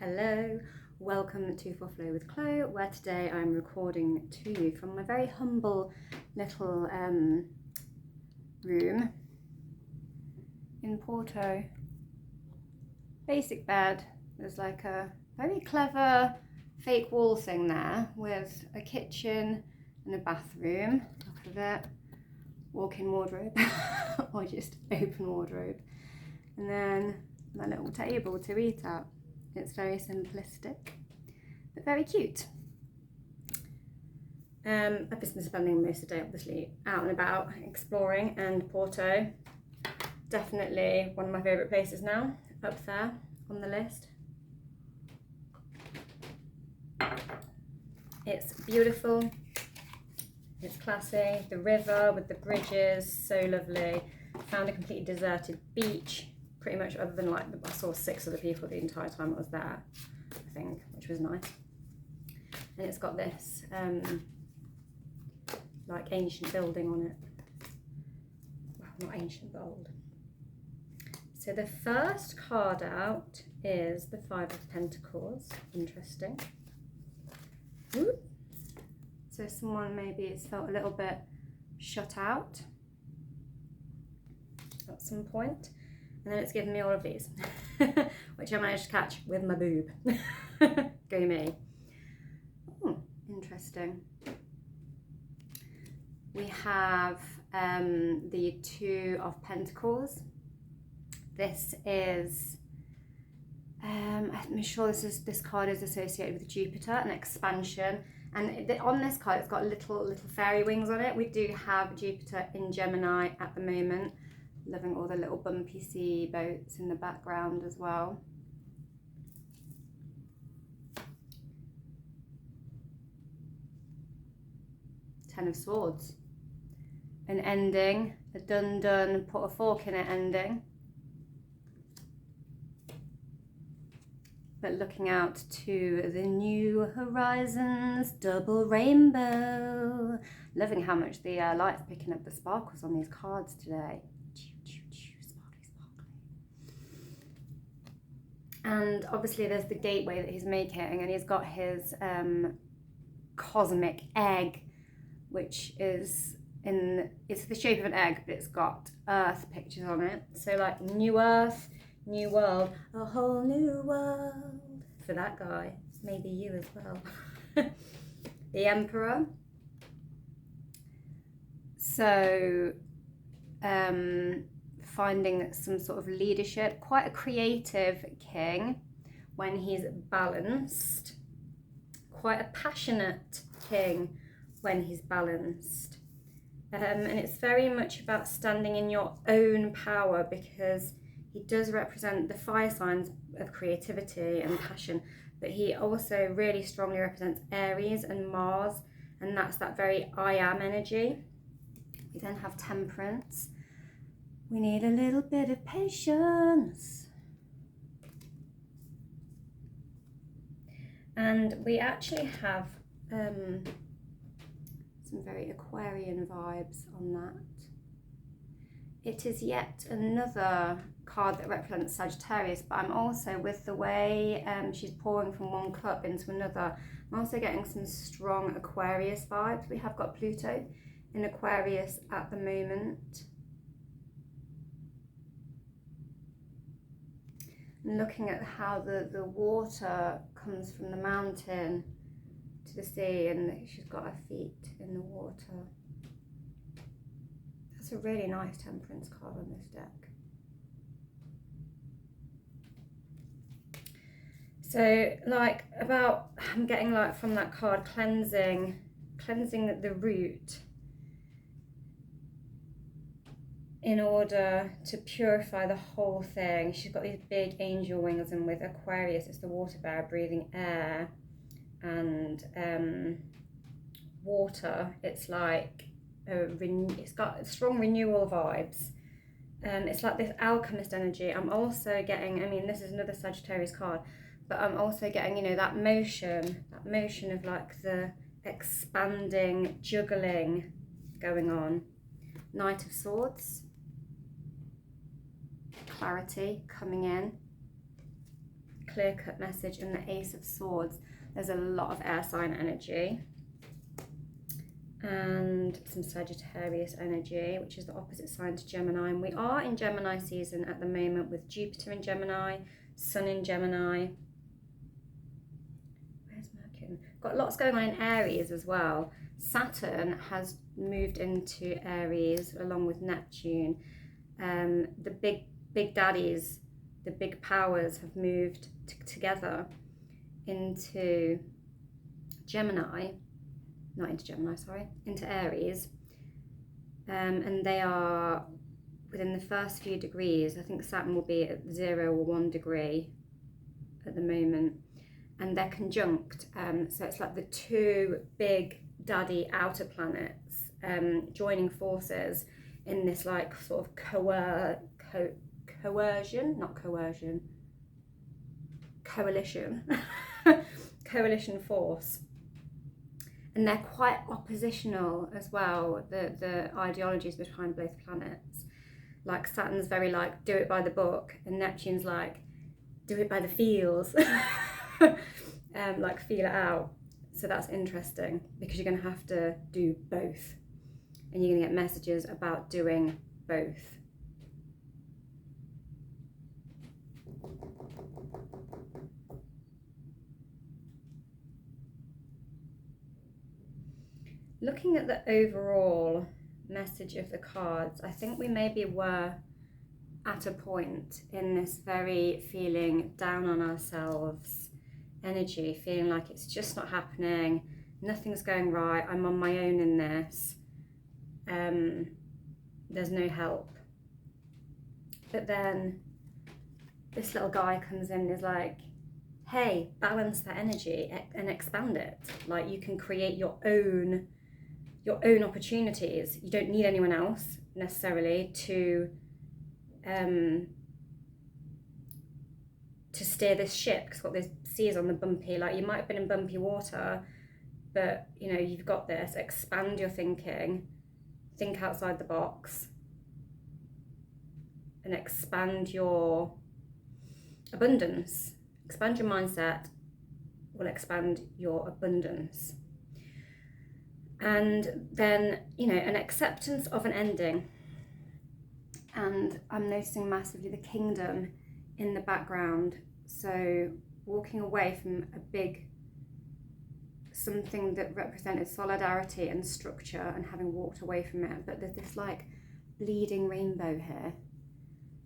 Hello, welcome to For Flow with Chloe, where today I'm recording to you from my very humble little room in Porto. Basic bed. There's like a very clever fake wall thing there with a kitchen and a bathroom. Look at it. Walk-in wardrobe or just open wardrobe. And then my little table to eat at. It's very simplistic, but very cute. I've just been spending most of the day obviously out and about exploring, and Porto, definitely one of my favourite places now, up there on the list. It's beautiful, it's classy, the river with the bridges, so lovely. Found a completely deserted beach, pretty much, other than like I saw 6 other people the entire time I was there, I think, which was nice. And it's got this like ancient building on it. Well, not ancient, but old. So the first card out is the 5 of Pentacles. Interesting. Ooh. So someone maybe has felt a little bit shut out at some point. And then it's given me all of these, which I managed to catch with my boob. Go me. Oh, interesting. We have the 2 of Pentacles. This is, I'm sure this card is associated with Jupiter and expansion. And on this card, it's got little fairy wings on it. We do have Jupiter in Gemini at the moment. Loving all the little bumpy sea boats in the background as well. Ten of Swords. An ending, a done, put a fork in it ending. But looking out to the new horizons, double rainbow. Loving how much the light's picking up the sparkles on these cards today. And obviously there's the gateway that he's making, and he's got his cosmic egg, which is it's the shape of an egg, but it's got earth pictures on it. So like new earth, new world, a whole new world for that guy. Maybe you as well. The Emperor. So finding some sort of leadership, quite a creative king when he's balanced, quite a passionate king when he's balanced. And it's very much about standing in your own power, because he does represent the fire signs of creativity and passion, but he also really strongly represents Aries and Mars, and that's that very I am energy. We then have Temperance. We need a little bit of patience. And we actually have some very Aquarian vibes on that. It is yet another card that represents Sagittarius, but I'm also, with the way she's pouring from one cup into another, I'm also getting some strong Aquarius vibes. We have got Pluto in Aquarius at the moment. Looking at how the water comes from the mountain to the sea, and she's got her feet in the water. That's a really nice Temperance card on this deck. So like I'm getting like from that card, cleansing the root in order to purify the whole thing. She's got these big angel wings, and with Aquarius, it's the water bear breathing air, and water, it's like it's got strong renewal vibes. It's like this alchemist energy. I'm also getting, I mean, this is another Sagittarius card, but I'm also getting, you know, that motion of like the expanding, juggling going on. Knight of Swords. Clarity coming in. clear-cut message. And the Ace of Swords, there's a lot of air sign energy and some Sagittarius energy, which is the opposite sign to Gemini. And we are in Gemini season at the moment with Jupiter in Gemini, Sun in Gemini. Where's Mercury? Got lots going on in Aries as well. Saturn has moved into Aries along with Neptune. The big daddies, the big powers have moved together into Gemini. Not into Gemini, sorry, into Aries. And they are within the first few degrees. I think Saturn will be at 0 or 1 degree at the moment. And they're conjunct. So it's like the two big daddy outer planets joining forces in this like sort of coalition force. And they're quite oppositional as well, the ideologies behind both planets. Like Saturn's very like, do it by the book, and Neptune's like, do it by the feels. Like feel it out. So that's interesting because you're going to have to do both. And you're going to get messages about doing both. Looking at the overall message of the cards, I think we maybe were at a point in this very feeling down on ourselves energy, feeling like it's just not happening, nothing's going right, I'm on my own in this, there's no help. But then this little guy comes in and is like, hey, balance that energy and expand it. Like you can create your own opportunities. You don't need anyone else necessarily to steer this ship, because what this sea is on the bumpy, like you might have been in bumpy water, but you know, you've got this. Expand your thinking, think outside the box, and expand your abundance. Expand your mindset will expand your abundance. And then, you know, an acceptance of an ending. And I'm noticing massively the kingdom in the background. So walking away from a big, something that represented solidarity and structure, and having walked away from it. But there's this like bleeding rainbow here.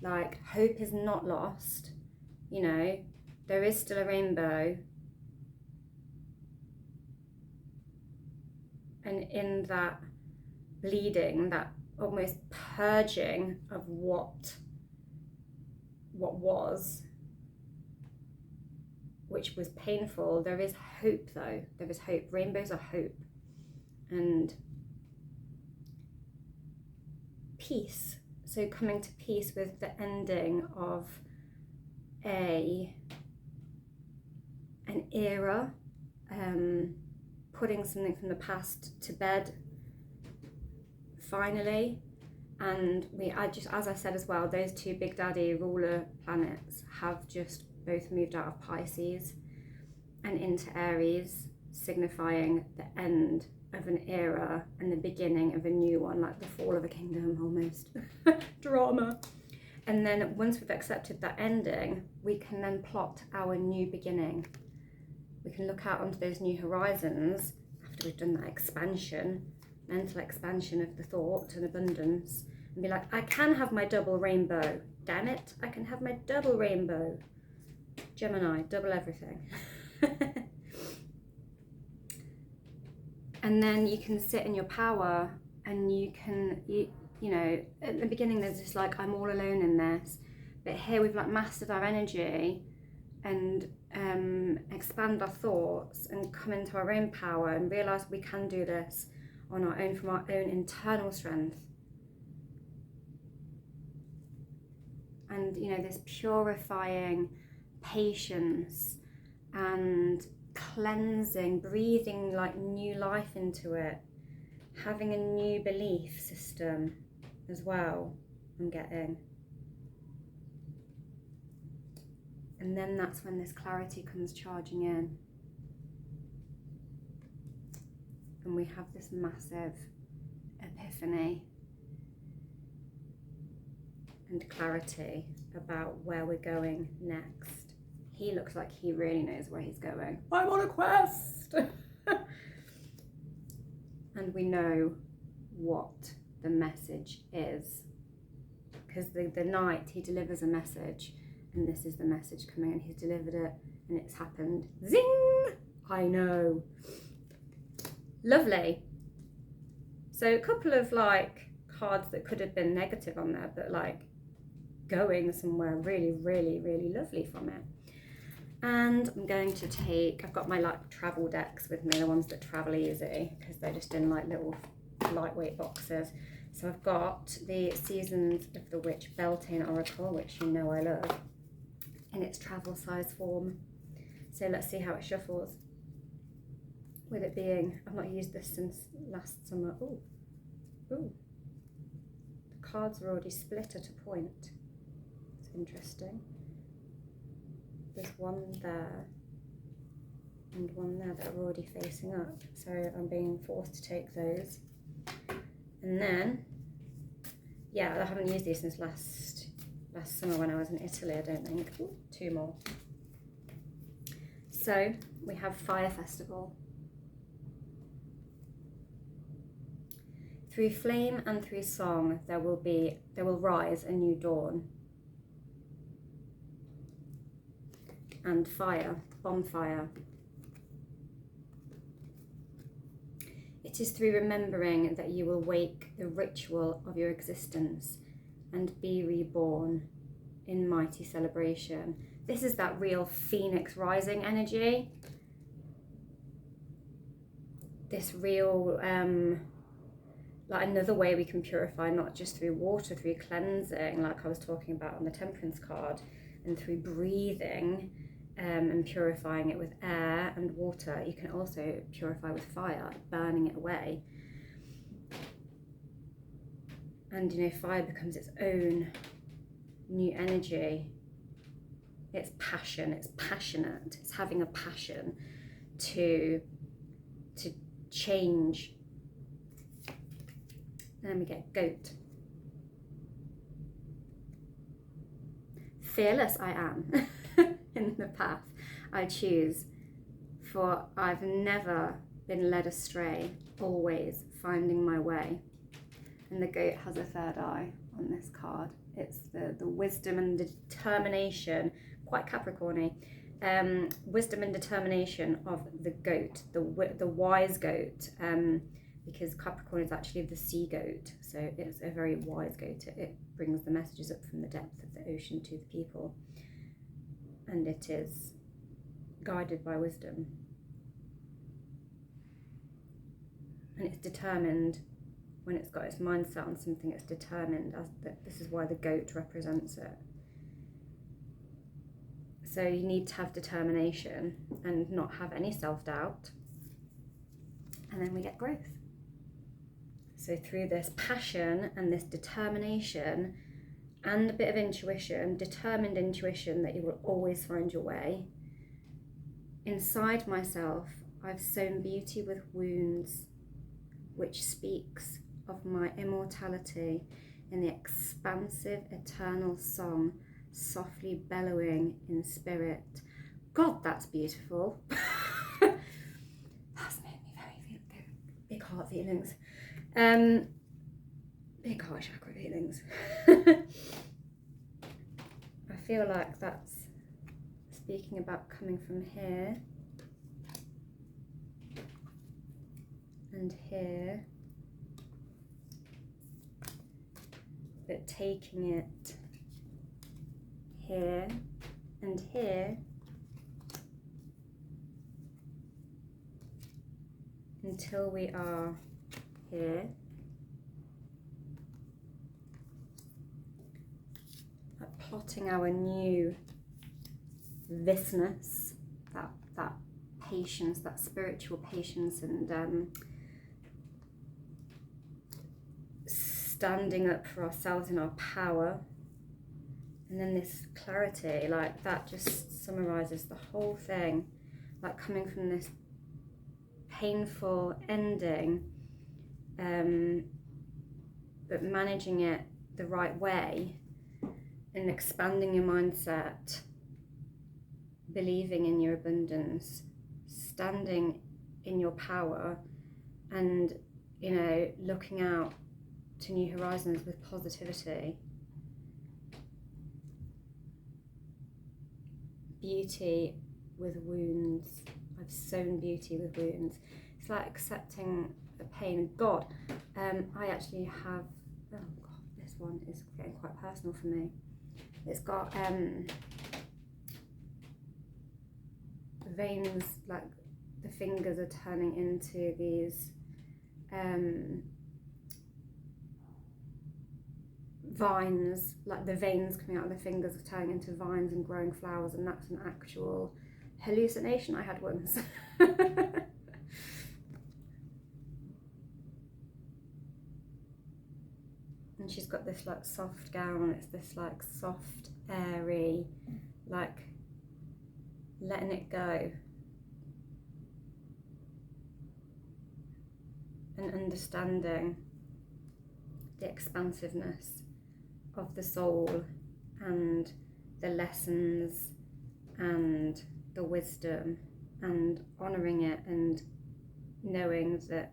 Like hope is not lost, you know, there is still a rainbow. And in that bleeding, that almost purging of what was, which was painful, there is hope though. There is hope. Rainbows are hope. And peace. So coming to peace with the ending of an era, putting something from the past to bed finally. And as I said as well, those two big daddy ruler planets have just both moved out of Pisces and into Aries, signifying the end of an era and the beginning of a new one, like the fall of a kingdom almost. Drama. And then once we've accepted that ending, we can then plot our new beginning. We can look out onto those new horizons after we've done that expansion, mental expansion of the thought and abundance, and be like, I can have my double rainbow. Damn it, I can have my double rainbow. Gemini, double everything. And then you can sit in your power, and you know, at the beginning there's just like, I'm all alone in this. But here we've like mastered our energy and expand our thoughts and come into our own power and realize we can do this on our own, from our own internal strength. And you know, this purifying patience and cleansing, breathing like new life into it, having a new belief system as well, I'm getting. And then that's when this clarity comes charging in. And we have this massive epiphany and clarity about where we're going next. He looks like he really knows where he's going. I'm on a quest! And we know what the message is. Because the night he delivers a message, and this is the message coming, and he's delivered it, and it's happened. Zing! I know. Lovely. So a couple of like cards that could have been negative on there, but like going somewhere really, really, really lovely from it. And I'm going to take, I've got my like travel decks with me, the ones that travel easy, because they're just in like little lightweight boxes. So I've got the Seasons of the Witch Beltane Oracle, which you know I love, in its travel size form. So let's see how it shuffles. With it being, I've not used this since last summer. Ooh, ooh. The cards are already split at a point. It's interesting. There's one there and one there that are already facing up. So I'm being forced to take those. And then, yeah, I haven't used these since last summer when I was in Italy, I don't think. Ooh, two more. So we have Fire Festival. Through flame and through song, there will rise a new dawn. And fire, bonfire. It is through remembering that you will wake the ritual of your existence and be reborn in mighty celebration. This is that real phoenix rising energy. This real, like another way we can purify, not just through water, through cleansing, like I was talking about on the Temperance card, and through breathing and purifying it with air and water. You can also purify with fire, burning it away. And you know, fire becomes its own new energy. It's passion, it's passionate, it's having a passion to change. And then we get goat. Fearless I am in the path I choose, for I've never been led astray, always finding my way. And the goat has a third eye on this card. It's the wisdom and the determination, quite Capricorny, wisdom and determination of the goat, the wise goat, because Capricorn is actually the sea goat, so it's a very wise goat. It brings the messages up from the depth of the ocean to the people, and it is guided by wisdom. And it's determined. When it's got its mind set on something, it's determined. This is why the goat represents it. So you need to have determination and not have any self-doubt. And then we get growth. So through this passion and this determination and a bit of intuition, determined intuition that you will always find your way, inside myself, I've sown beauty with wounds, which speaks of my immortality in the expansive eternal song, softly bellowing in spirit. God, that's beautiful. That's made me very big heart feelings. Big heart chakra feelings. I feel like that's speaking about coming from here and here, but taking it here and here until we are here. Plotting our new thisness, that patience, that spiritual patience, and standing up for ourselves in our power, And then this clarity, like that just summarizes the whole thing, like coming from this painful ending, but managing it the right way and expanding your mindset, believing in your abundance, standing in your power, and, you know, looking out to new horizons with positivity. Beauty with wounds. I've sown beauty with wounds. It's like accepting the pain. God, I actually have, oh God, this one is getting quite personal for me. It's got veins, like the fingers are turning into these vines, like the veins coming out of the fingers are turning into vines and growing flowers, and that's an actual hallucination I had once. And she's got this like soft gown on. It's this like soft, airy, like letting it go and understanding the expansiveness of the soul and the lessons and the wisdom, and honouring it and knowing that,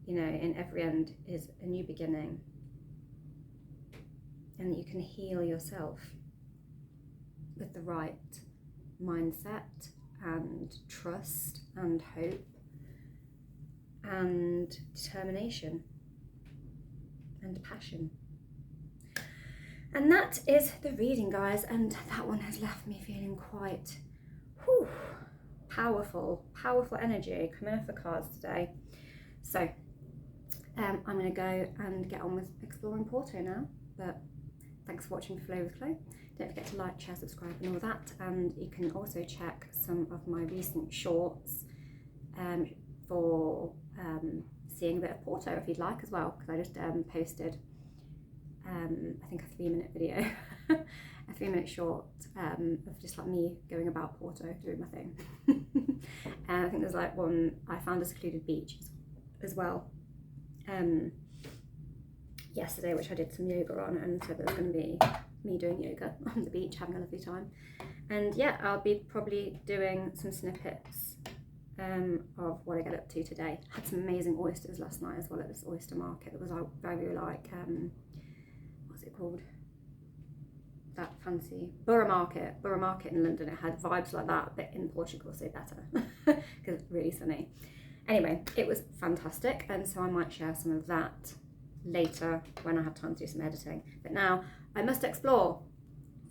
you know, in every end is a new beginning, and that you can heal yourself with the right mindset and trust and hope and determination and passion. And that is the reading, guys, and that one has left me feeling quite powerful energy coming off the cards today. So I'm going to go and get on with exploring Porto now, but thanks for watching Flow with Chloe. Don't forget to like, share, subscribe and all that, and you can also check some of my recent shorts for seeing a bit of Porto if you'd like as well, because I just posted I think a 3-minute video, a 3-minute short of just like me going about Porto, doing my thing. And I think there's like one, I found a secluded beach as well yesterday, which I did some yoga on, and so there's going to be me doing yoga on the beach, having a lovely time. And yeah, I'll be probably doing some snippets of what I get up to today. Had some amazing oysters last night as well at this oyster market that was very like what's it called, that fancy Borough Market in London. It had vibes like that, but in Portugal, so better because it's really sunny. Anyway, it was fantastic, and so I might share some of that later when I have time to do some editing. But now I must explore.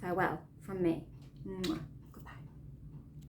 Farewell from me. Mwah.